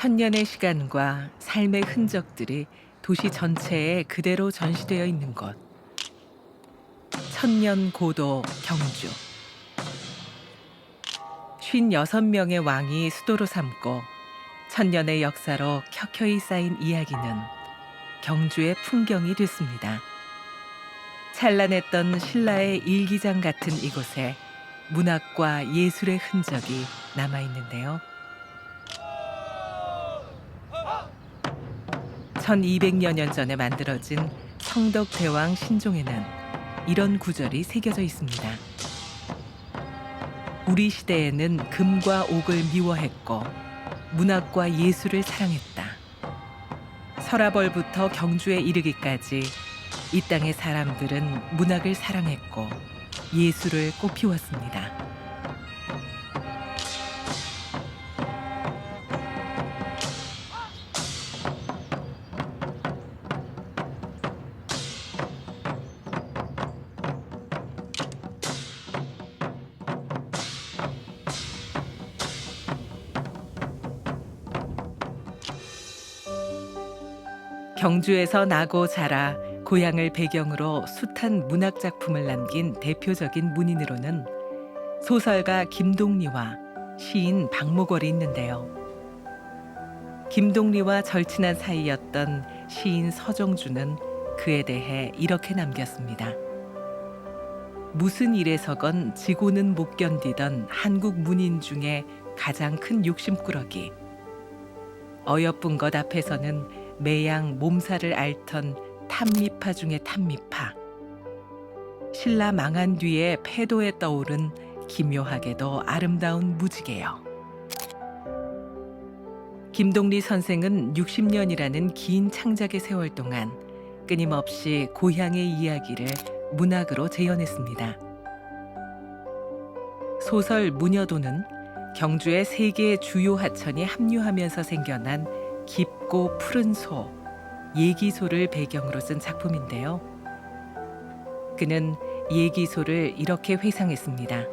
천년의 시간과 삶의 흔적들이 도시 전체에 그대로 전시되어 있는 곳. 천년 고도 경주. 56명의 왕이 수도로 삼고 천년의 역사로 켜켜이 쌓인 이야기는 경주의 풍경이 됐습니다. 찬란했던 신라의 일기장 같은 이곳에 문학과 예술의 흔적이 남아있는데요. 1200여 년 전에 만들어진 성덕대왕 신종에는 이런 구절이 새겨져 있습니다. 우리 시대에는 금과 옥을 미워했고 문학과 예술을 사랑했다. 서라벌부터 경주에 이르기까지 이 땅의 사람들은 문학을 사랑했고 예술을 꽃피웠습니다. 경주에서 나고 자라 고향을 배경으로 숱한 문학 작품을 남긴 대표적인 문인으로는 소설가 김동리와 시인 박목월이 있는데요. 김동리와 절친한 사이였던 시인 서정주는 그에 대해 이렇게 남겼습니다. 무슨 일에서건 지고는 못 견디던 한국 문인 중에 가장 큰 욕심꾸러기. 어여쁜 것 앞에서는 매양 몸살을 앓던 탐미파 중에 탐미파. 신라 망한 뒤에 패도에 떠오른 기묘하게도 아름다운 무지개요. 김동리 선생은 60년이라는 긴 창작의 세월 동안 끊임없이 고향의 이야기를 문학으로 재현했습니다. 소설 무녀도는 경주의 세 개의 주요 하천이 합류하면서 생겨난 깊고 푸른 소, 예기소를 배경으로 쓴 작품인데요. 그는 예기소를 이렇게 회상했습니다.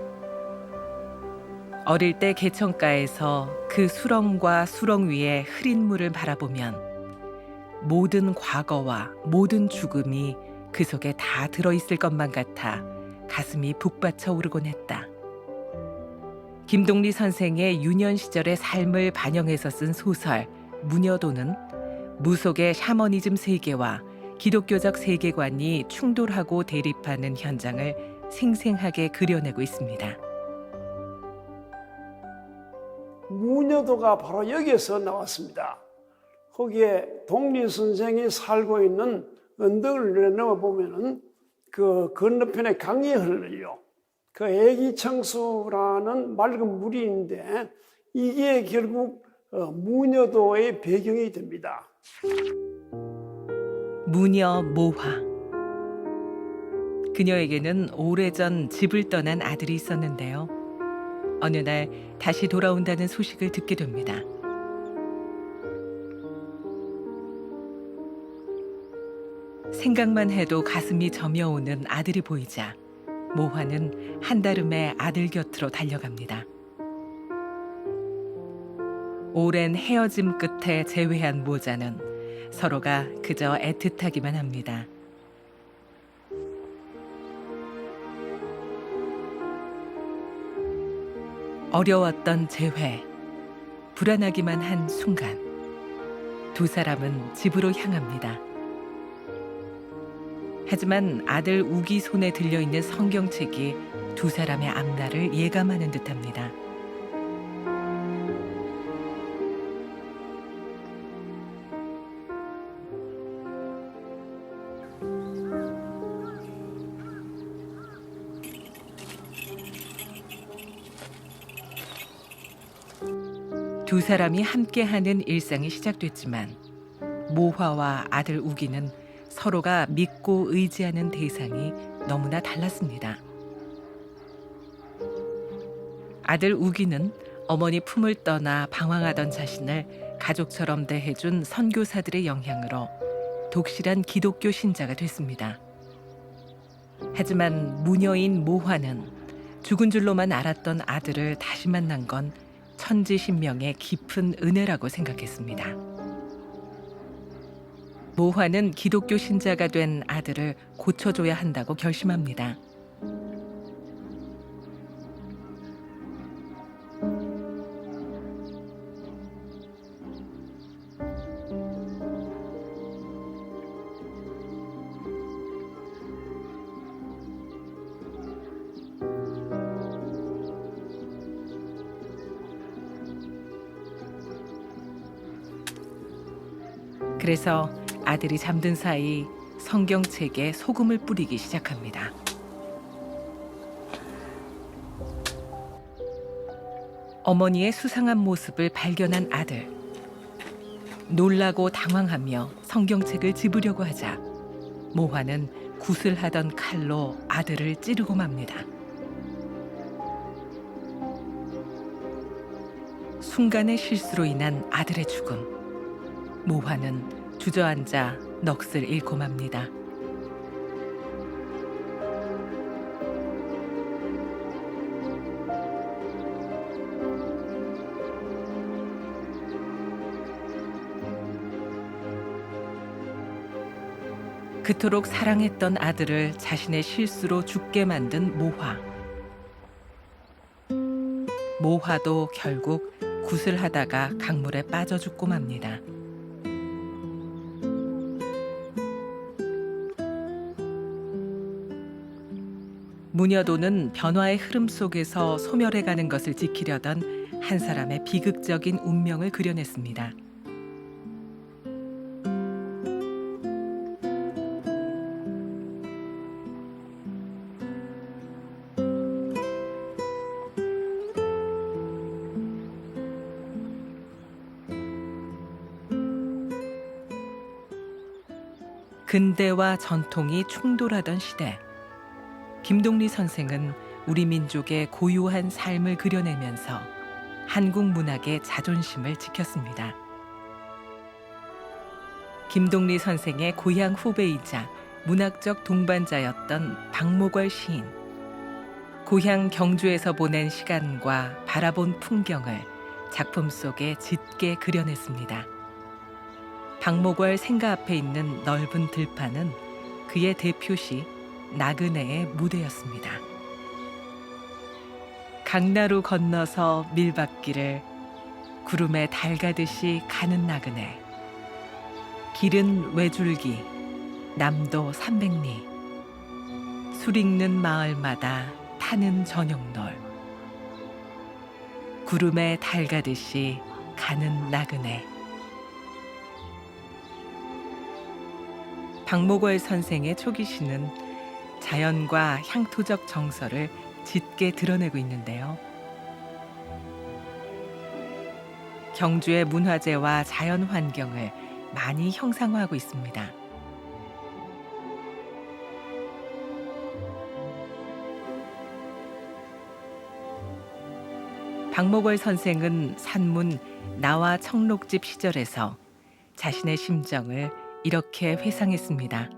어릴 때 개천가에서 그 수렁과 수렁 위에 흐린 물을 바라보면 모든 과거와 모든 죽음이 그 속에 다 들어있을 것만 같아 가슴이 북받쳐 오르곤 했다. 김동리 선생의 유년 시절의 삶을 반영해서 쓴 소설 무녀도는 무속의 샤머니즘 세계와 기독교적 세계관이 충돌하고 대립하는 현장을 생생하게 그려내고 있습니다. 무녀도가 바로 여기에서 나왔습니다. 거기에 동리 선생이 살고 있는 언덕을 넘어보면은 그 건너편에 강이 흘러요. 그 애기청수라는 맑은 물이 있는데 이게 결국 무녀도의 배경이 됩니다. 무녀 모화. 그녀에게는 오래전 집을 떠난 아들이 있었는데요. 어느 날 다시 돌아온다는 소식을 듣게 됩니다. 생각만 해도 가슴이 저며오는 아들이 보이자 모화는 한달음에 아들 곁으로 달려갑니다. 오랜 헤어짐 끝에 재회한 모자는 서로가 그저 애틋하기만 합니다. 어려웠던 재회, 불안하기만 한 순간 두 사람은 집으로 향합니다. 하지만 아들 우기 손에 들려있는 성경책이 두 사람의 앞날을 예감하는 듯합니다. 두 사람이 함께하는 일상이 시작됐지만 모화와 아들 우기는 서로가 믿고 의지하는 대상이 너무나 달랐습니다. 아들 우기는 어머니 품을 떠나 방황하던 자신을 가족처럼 대해준 선교사들의 영향으로 독실한 기독교 신자가 됐습니다. 하지만 무녀인 모화는 죽은 줄로만 알았던 아들을 다시 만난 건 천지신명의 깊은 은혜라고 생각했습니다. 모화는 기독교 신자가 된 아들을 고쳐줘야 한다고 결심합니다. 그래서 아들이 잠든 사이 성경책에 소금을 뿌리기 시작합니다. 어머니의 수상한 모습을 발견한 아들. 놀라고 당황하며 성경책을 집으려고 하자 모화는 구슬하던 칼로 아들을 찌르고 맙니다. 순간의 실수로 인한 아들의 죽음. 모화는 주저앉아 넋을 잃고 맙니다. 그토록 사랑했던 아들을 자신의 실수로 죽게 만든 모화. 모화도 결국 구슬하다가 강물에 빠져 죽고 맙니다. 무녀도는 변화의 흐름 속에서 소멸해가는 것을 지키려던 한 사람의 비극적인 운명을 그려냈습니다. 근대와 전통이 충돌하던 시대. 김동리 선생은 우리 민족의 고유한 삶을 그려내면서 한국 문학의 자존심을 지켰습니다. 김동리 선생의 고향 후배이자 문학적 동반자였던 박목월 시인. 고향 경주에서 보낸 시간과 바라본 풍경을 작품 속에 짙게 그려냈습니다. 박목월 생가 앞에 있는 넓은 들판은 그의 대표시 나그네의 무대였습니다. 강나루 건너서 밀밭길을 구름에 달 가듯이 가는 나그네. 길은 외줄기, 남도 300리. 술 익는 마을마다 타는 저녁놀. 구름에 달 가듯이 가는 나그네. 박목월 선생의 초기시는 자연과 향토적 정서를 짙게 드러내고 있는데요. 경주의 문화재와 자연 환경을 많이 형상화하고 있습니다. 박목월 선생은 산문 나와 청록집 시절에서 자신의 심정을 이렇게 회상했습니다.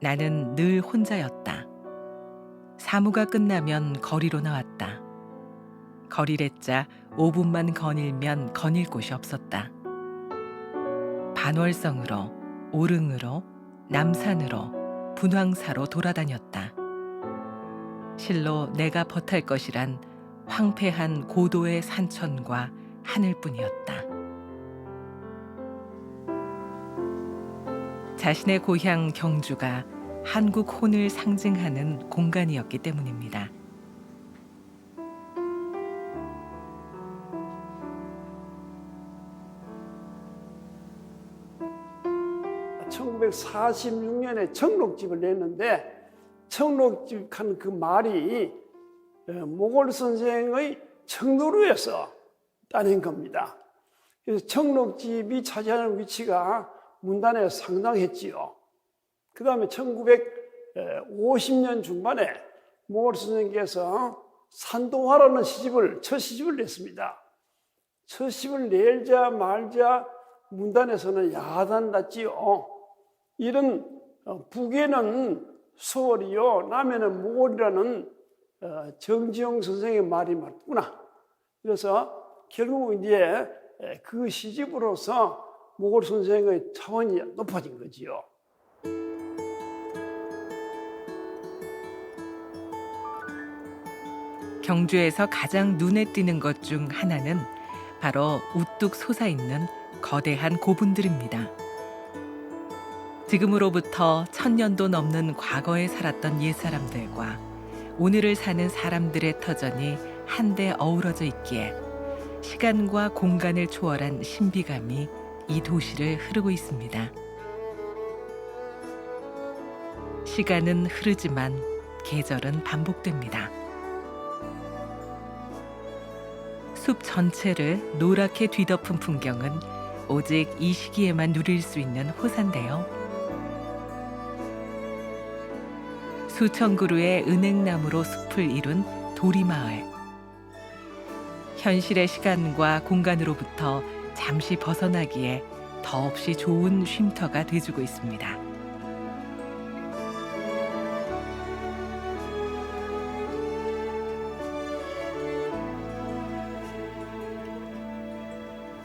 나는 늘 혼자였다. 사무가 끝나면 거리로 나왔다. 거리랬자 5분만 거닐면 거닐 곳이 없었다. 반월성으로, 오릉으로, 남산으로, 분황사로 돌아다녔다. 실로 내가 버탈 것이란 황폐한 고도의 산천과 하늘뿐이었다. 자신의 고향 경주가 한국 혼을 상징하는 공간이었기 때문입니다. (1946년에) 청록집을 냈는데 청록집 하는 그 말이 목월 선생의 청도루에서 따낸 겁니다. 그래서 청록집이 차지하는 위치가 문단에 상당했지요. 그 다음에 1950년 중반에 목월 선생께서 산동화라는 첫 시집을 냈습니다. 첫 시집을 내자 말자 문단에서는 야단났지요. 이런 북에는 소월이요, 남에는 목월이라는 정지용 선생의 말이 맞구나. 그래서 결국 이제 그 시집으로서 모골 선생의 차원이 높아진 거지요. 경주에서 가장 눈에 띄는 것 중 하나는 바로 우뚝 솟아있는 거대한 고분들입니다. 지금으로부터 1000년도 넘는 과거에 살았던 옛사람들과 오늘을 사는 사람들의 터전이 한데 어우러져 있기에 시간과 공간을 초월한 신비감이 이 도시를 흐르고 있습니다. 시간은 흐르지만 계절은 반복됩니다. 숲 전체를 노랗게 뒤덮은 풍경은 오직 이 시기에만 누릴 수 있는 호사인데요. 수천 그루의 은행나무로 숲을 이룬 도리마을. 현실의 시간과 공간으로부터 잠시 벗어나기에 더없이 좋은 쉼터가 돼주고 있습니다.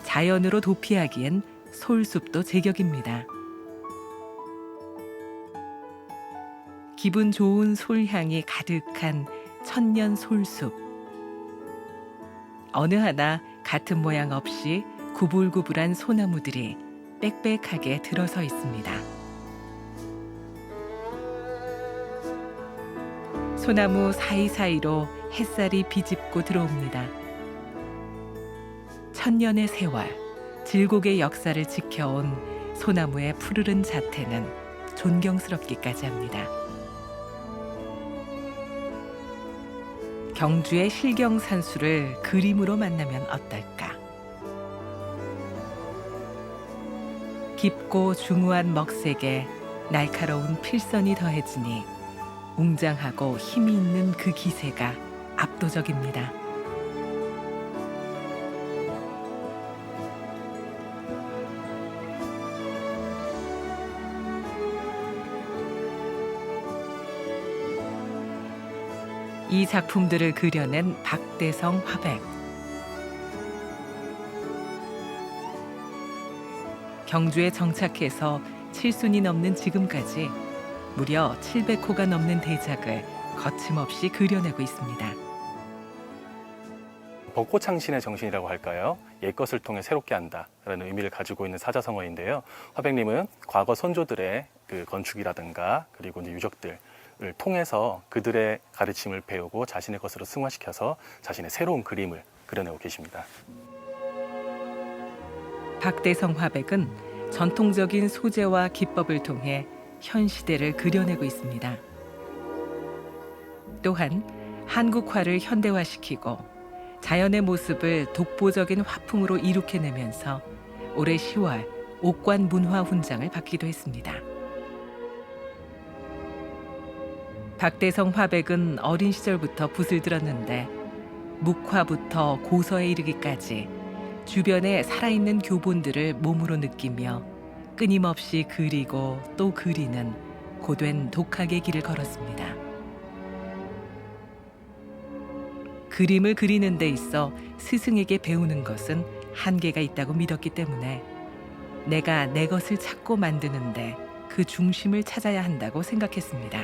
자연으로 도피하기엔 솔숲도 제격입니다. 기분 좋은 솔향이 가득한 천년 솔숲. 어느 하나 같은 모양 없이 구불구불한 소나무들이 빽빽하게 들어서 있습니다. 소나무 사이사이로 햇살이 비집고 들어옵니다. 천년의 세월, 질곡의 역사를 지켜온 소나무의 푸르른 자태는 존경스럽기까지 합니다. 경주의 실경산수를 그림으로 만나면 어떨까? 깊고 중후한 먹색에 날카로운 필선이 더해지니 웅장하고 힘이 있는 그 기세가 압도적입니다. 이 작품들을 그려낸 박대성 화백. 경주에 정착해서 7순이 넘는 지금까지 무려 700호가 넘는 대작을 거침없이 그려내고 있습니다. 벚꽃창신의 정신이라고 할까요? 옛것을 통해 새롭게 한다라는 의미를 가지고 있는 사자성어인데요. 화백님은 과거 선조들의 그 건축이라든가 그리고 이제 유적들을 통해서 그들의 가르침을 배우고 자신의 것으로 승화시켜서 자신의 새로운 그림을 그려내고 계십니다. 박대성 화백은 전통적인 소재와 기법을 통해 현 시대를 그려내고 있습니다. 또한 한국화를 현대화시키고 자연의 모습을 독보적인 화풍으로 이룩해내면서 올해 10월 옥관 문화 훈장을 받기도 했습니다. 박대성 화백은 어린 시절부터 붓을 들었는데 묵화부터 고서에 이르기까지 주변에 살아있는 교본들을 몸으로 느끼며 끊임없이 그리고 또 그리는 고된 독학의 길을 걸었습니다. 그림을 그리는 데 있어 스승에게 배우는 것은 한계가 있다고 믿었기 때문에 내가 내 것을 찾고 만드는데 그 중심을 찾아야 한다고 생각했습니다.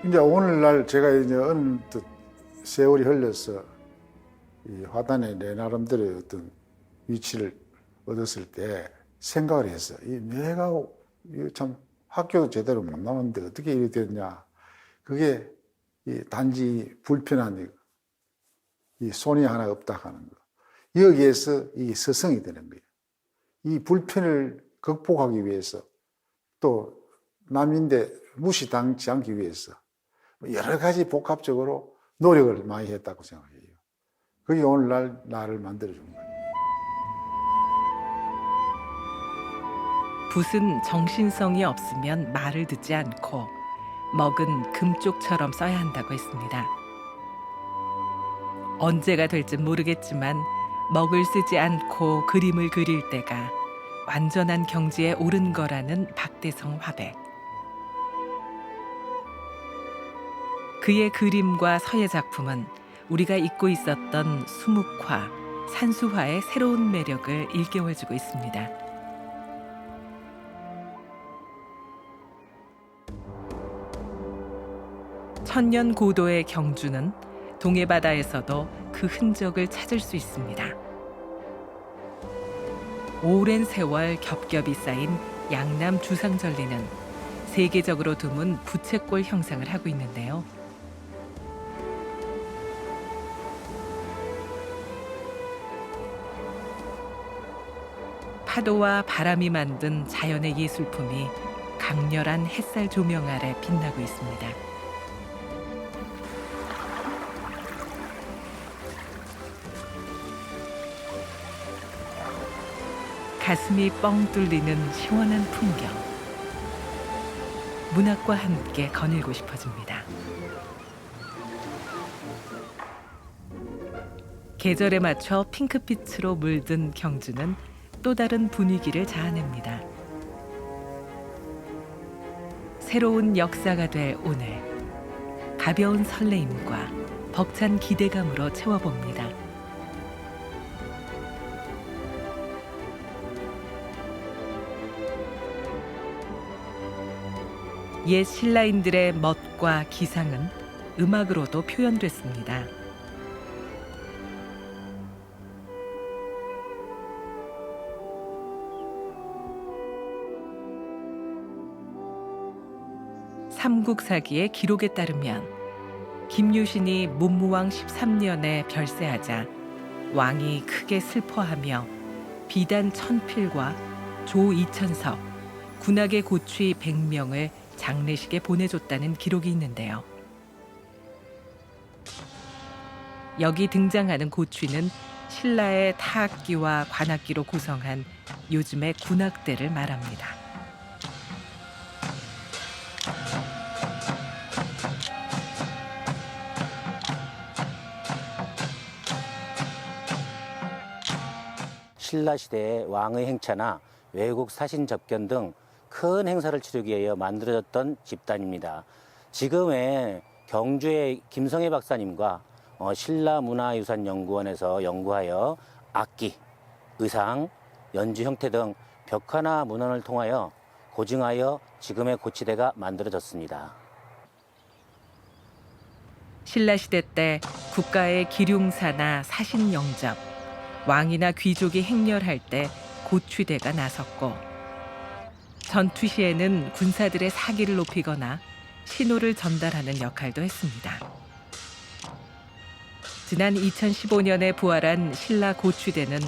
이제 오늘날 제가 이제 어느 세월이 흘러서 이 화단에 내 나름대로의 어떤 위치를 얻었을 때 생각을 했어. 내가 참 학교도 제대로 못 나왔는데 어떻게 이렇게 됐냐. 그게 단지 불편한 이 손이 하나 없다 하는 거. 여기에서 이 서성이 되는 거예요. 이 불편을 극복하기 위해서 또 남인데 무시당치 않기 위해서 여러 가지 복합적으로 노력을 많이 했다고 생각해요. 그게 오늘날 나를 만들어준 거예요. 붓은 정신성이 없으면 말을 듣지 않고 먹은 금쪽처럼 써야 한다고 했습니다. 언제가 될진 모르겠지만 먹을 쓰지 않고 그림을 그릴 때가 완전한 경지에 오른 거라는 박대성 화백. 그의 그림과 서예 작품은 우리가 잊고 있었던 수묵화, 산수화의 새로운 매력을 일깨워주고 있습니다. 천년 고도의 경주는 동해바다에서도 그 흔적을 찾을 수 있습니다. 오랜 세월 겹겹이 쌓인 양남 주상절리는 세계적으로 드문 부채꼴 형상을 하고 있는데요. 파도와 바람이 만든 자연의 예술품이 강렬한 햇살 조명 아래 빛나고 있습니다. 가슴이 뻥 뚫리는 시원한 풍경. 문학과 함께 거닐고 싶어집니다. 계절에 맞춰 핑크빛으로 물든 경주는 또 다른 분위기를 자아냅니다. 새로운 역사가 될 오늘, 가벼운 설레임과 벅찬 기대감으로 채워봅니다. 옛 신라인들의 멋과 기상은 음악으로도 표현됐습니다. 삼국사기의 기록에 따르면 김유신이 문무왕 13년에 별세하자 왕이 크게 슬퍼하며 비단 1000필과 조 2000석, 군악의 고취 100명을 장례식에 보내줬다는 기록이 있는데요. 여기 등장하는 고취는 신라의 타악기와 관악기로 구성한 요즘의 군악대를 말합니다. 신라 시대의 왕의 행차나 외국 사신 접견 등 큰 행사를 치르기 위해 만들어졌던 집단입니다. 지금의 경주의 김성애 박사님과 신라문화유산연구원에서 연구하여 악기, 의상, 연주 형태 등 벽화나 문헌을 통하여 고증하여 지금의 고치대가 만들어졌습니다. 신라시대 때 국가의 기륭사나 사신 영접, 왕이나 귀족이 행렬할 때 고취대가 나섰고, 전투 시에는 군사들의 사기를 높이거나 신호를 전달하는 역할도 했습니다. 지난 2015년에 부활한 신라 고취대는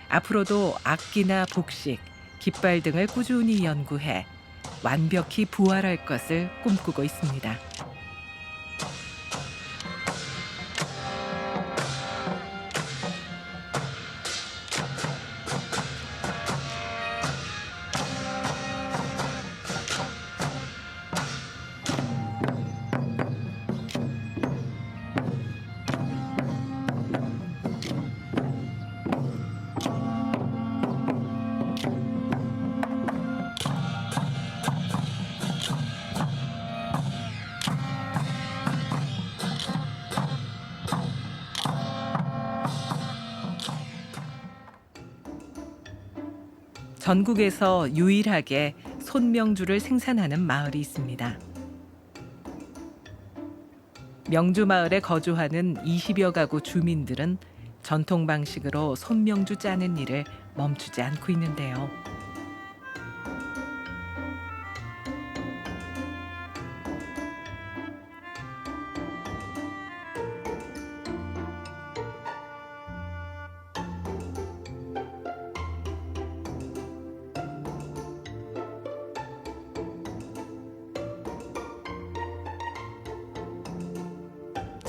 앞으로도 악기나 복식, 깃발 등을 꾸준히 연구해 완벽히 부활할 것을 꿈꾸고 있습니다. 전국에서 유일하게 손명주를 생산하는 마을이 있습니다. 명주 마을에 거주하는 20여 가구 주민들은 전통 방식으로 손명주 짜는 일을 멈추지 않고 있는데요.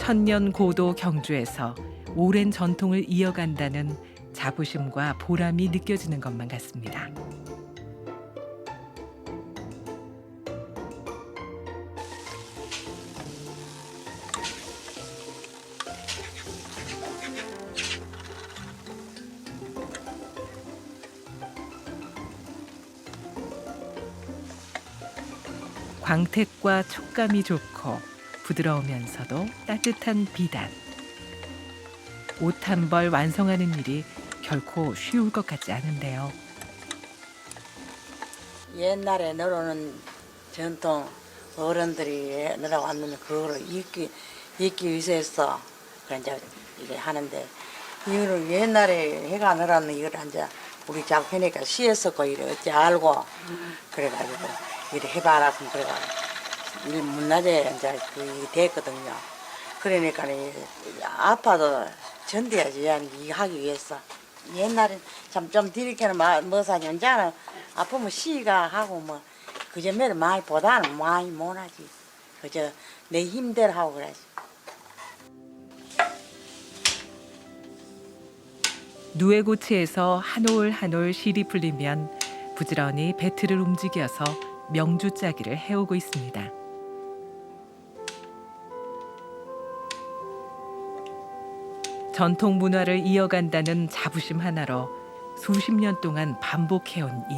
천년 고도 경주에서 오랜 전통을 이어간다는 자부심과 보람이 느껴지는 것만 같습니다. 광택과 촉감이 좋고 부드러우면서도 따뜻한 비단. 옷 한 벌 완성하는 일이 결코 쉬울 것 같지 않은데요. 옛날에 늘어오는 전통 어른들이 늘어왔는데 그거를 잊기 위해서 이제 이게 하는데 이거를 옛날에 해가 늘어는 이걸 이제 우리 작편이니까 시했었고 이래 어찌 알고 그래가지고 이래 해봐라 그래가지고 일 문낮에 이제 그 일이 됐거든요. 그러니까 아파도 견뎌야지 이 하기 위해서. 옛날엔 참 좀 뒤늦게는 뭐 사냐 이제는 아프면 시가 하고 뭐 그전에는 많이 보다는 많이 못하지. 그저 내 힘대로 하고 그러지. 누에고치에서 한 올 한 올 실이 풀리면 부지런히 배틀을 움직여서 명주 짜기를 해오고 있습니다. 전통 문화를 이어간다는 자부심 하나로 수십 년 동안 반복해온 일.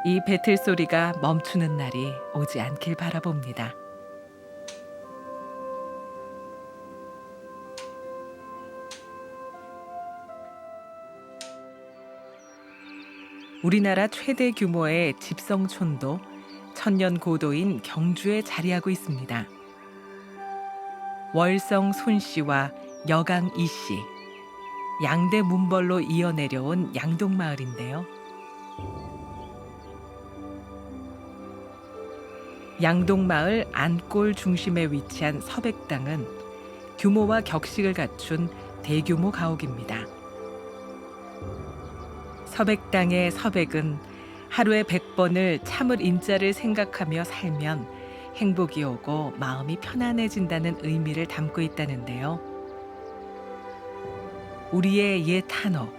이 배틀 소리가 멈추는 날이 오지 않길 바라봅니다. 우리나라 최대 규모의 집성촌도 천년 고도인 경주에 자리하고 있습니다. 월성 손씨와 여강 이씨, 양대 문벌로 이어내려온 양동마을인데요. 양동마을 안골 중심에 위치한 서백당은 규모와 격식을 갖춘 대규모 가옥입니다. 서백당의 서백은 하루에 100번을 참을 인자를 생각하며 살면 행복이 오고 마음이 편안해진다는 의미를 담고 있다는데요. 우리의 옛 한옥,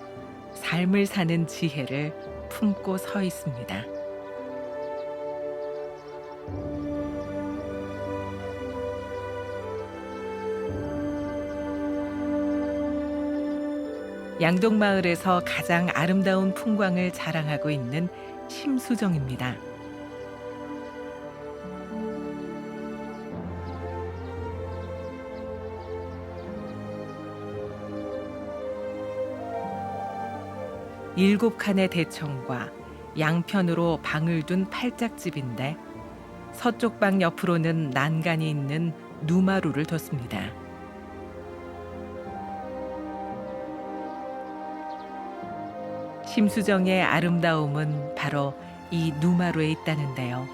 삶을 사는 지혜를 품고 서 있습니다. 양동마을에서 가장 아름다운 풍광을 자랑하고 있는 심수정입니다. 일곱 칸의 대청과 양편으로 방을 둔 팔짝집인데 서쪽 방 옆으로는 난간이 있는 누마루를 뒀습니다. 심수정의 아름다움은 바로 이 누마루에 있다는데요.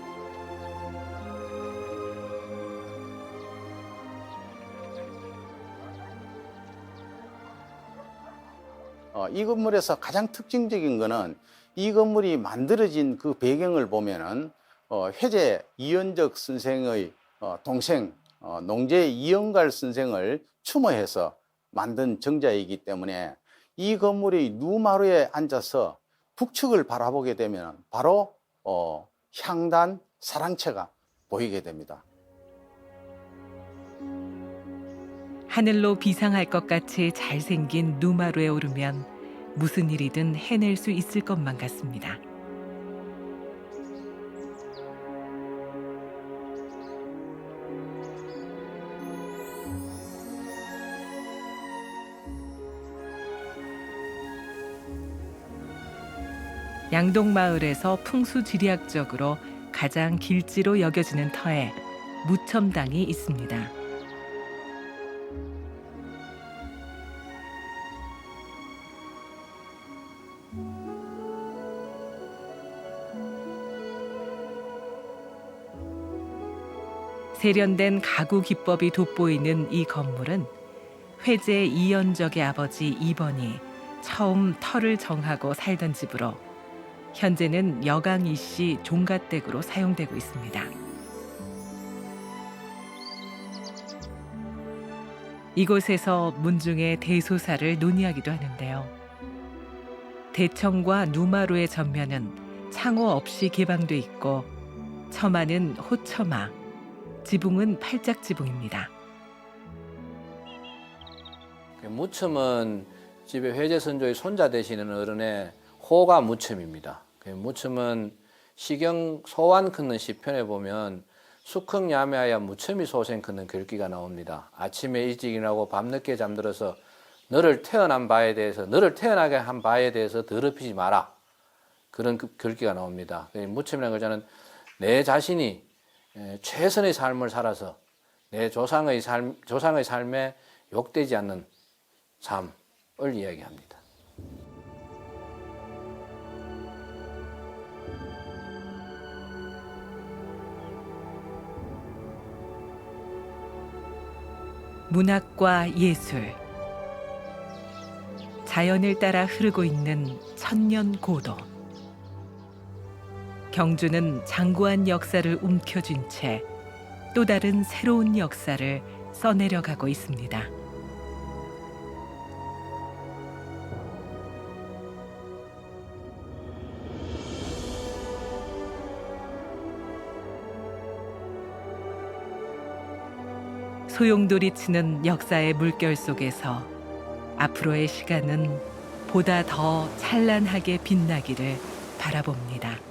이 건물에서 가장 특징적인 거는 이 건물이 만들어진 그 배경을 보면은 회제 이연적 선생의 동생 농제 이영갈 선생을 추모해서 만든 정자이기 때문에 이 건물의 누마루에 앉아서 북측을 바라보게 되면 바로 향단 사랑채가 보이게 됩니다. 하늘로 비상할 것 같이 잘생긴 누마루에 오르면 무슨 일이든 해낼 수 있을 것만 같습니다. 양동마을에서 풍수지리학적으로 가장 길지로 여겨지는 터에 무첨당이 있습니다. 세련된 가구 기법이 돋보이는 이 건물은 회제 이연적의 아버지 이번이 처음 터를 정하고 살던 집으로 현재는 여강 이씨 종갓댁으로 사용되고 있습니다. 이곳에서 문중의 대소사를 논의하기도 하는데요. 대청과 누마루의 전면은 창호 없이 개방돼 있고 처마는 호처마, 지붕은 팔짝지붕입니다. 무첨은 집에 회제선조의 손자 되시는 어른의 호가 무첨입니다. 무첨은 시경 소환 긋는 시편에 보면 수컥 야매하여 무첨이 소생 긋는 글귀가 나옵니다. 아침에 일찍 일어나고 밤늦게 잠들어서 너를 태어나게 한 바에 대해서 더럽히지 마라. 그런 글귀가 나옵니다. 무첨이라는 글자는 내 자신이 최선의 삶을 살아서 내 조상의 삶에 욕되지 않는 삶을 이야기합니다. 문학과 예술, 자연을 따라 흐르고 있는 천년 고도. 경주는 장구한 역사를 움켜쥔 채 또 다른 새로운 역사를 써내려가고 있습니다. 소용돌이치는 역사의 물결 속에서 앞으로의 시간은 보다 더 찬란하게 빛나기를 바라봅니다.